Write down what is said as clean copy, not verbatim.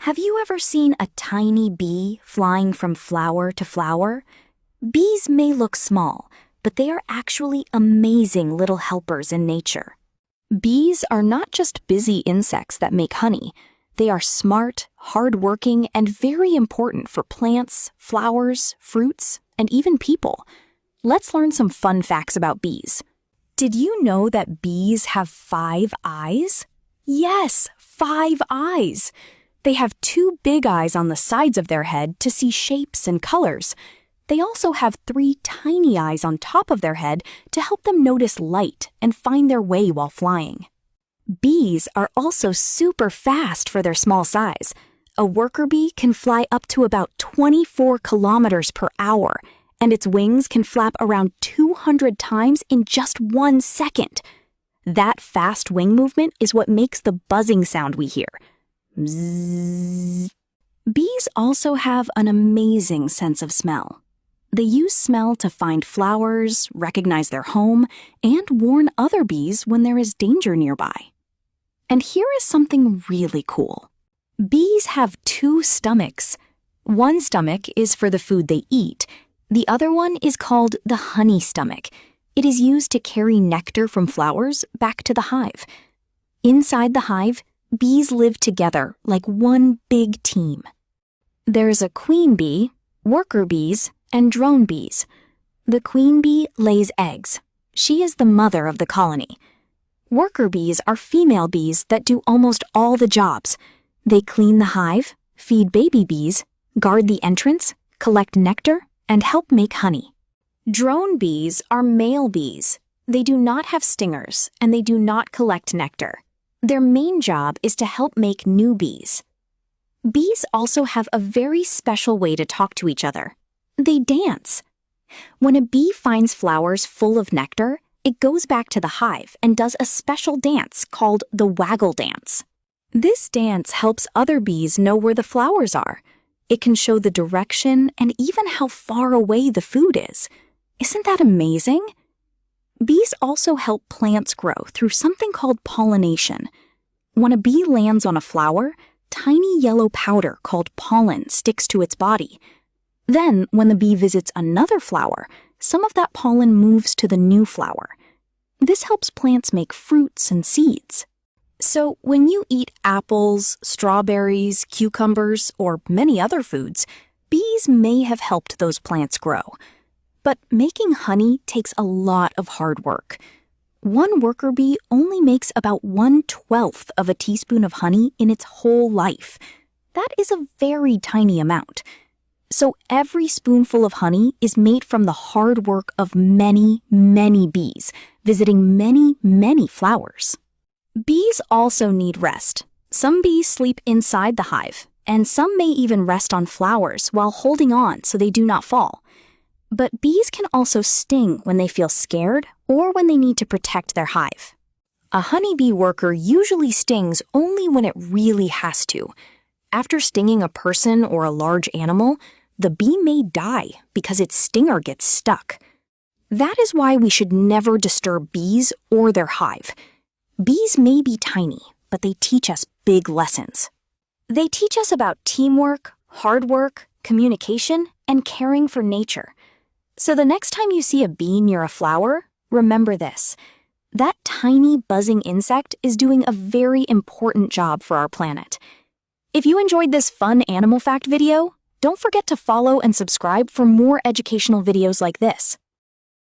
Have you ever seen a tiny bee flying from flower to flower? Bees may look small, but they are actually amazing little helpers in nature. Bees are not just busy insects that make honey. They are smart, hardworking, and very important for plants, flowers, fruits, and even people. Let's learn some fun facts about bees. Did you know that bees have 5 eyes? Yes, 5 eyes. They have 2 big eyes on the sides of their head to see shapes and colors. They also have 3 tiny eyes on top of their head to help them notice light and find their way while flying. Bees are also super fast for their small size. A worker bee can fly up to about 24 kilometers per hour, and its wings can flap around 200 times in just 1 second. That fast wing movement is what makes the buzzing sound we hear. Bzzz. Bees also have an amazing sense of smell. They use smell to find flowers, recognize their home, and warn other bees when there is danger nearby. And here is something really cool. Bees have 2 stomachs. One stomach is for the food they eat. The other one is called the honey stomach. It is used to carry nectar from flowers back to the hive. Inside the hive, bees live together like one big team. There's a queen bee, worker bees, and drone bees. The queen bee lays eggs. She is the mother of the colony. Worker bees are female bees that do almost all the jobs. They clean the hive, feed baby bees, guard the entrance, collect nectar, and help make honey. Drone bees are male bees. They do not have stingers, and they do not collect nectar. Their main job is to help make new bees. Bees also have a very special way to talk to each other. They dance. When a bee finds flowers full of nectar, it goes back to the hive and does a special dance called the waggle dance. This dance helps other bees know where the flowers are. It can show the direction and even how far away the food is. Isn't that amazing? Bees also help plants grow through something called pollination. When a bee lands on a flower, tiny yellow powder called pollen sticks to its body. Then, when the bee visits another flower, some of that pollen moves to the new flower. This helps plants make fruits and seeds. So, when you eat apples, strawberries, cucumbers, or many other foods, bees may have helped those plants grow. But making honey takes a lot of hard work. One worker bee only makes about 1/12 of a teaspoon of honey in its whole life. That is a very tiny amount. So every spoonful of honey is made from the hard work of many, many bees, visiting many, many flowers. Bees also need rest. Some bees sleep inside the hive, and some may even rest on flowers while holding on so they do not fall. But bees can also sting when they feel scared or when they need to protect their hive. A honeybee worker usually stings only when it really has to. After stinging a person or a large animal, the bee may die because its stinger gets stuck. That is why we should never disturb bees or their hive. Bees may be tiny, but they teach us big lessons. They teach us about teamwork, hard work, communication, and caring for nature. So the next time you see a bee near a flower, remember this. That tiny buzzing insect is doing a very important job for our planet. If you enjoyed this fun animal fact video, don't forget to follow and subscribe for more educational videos like this.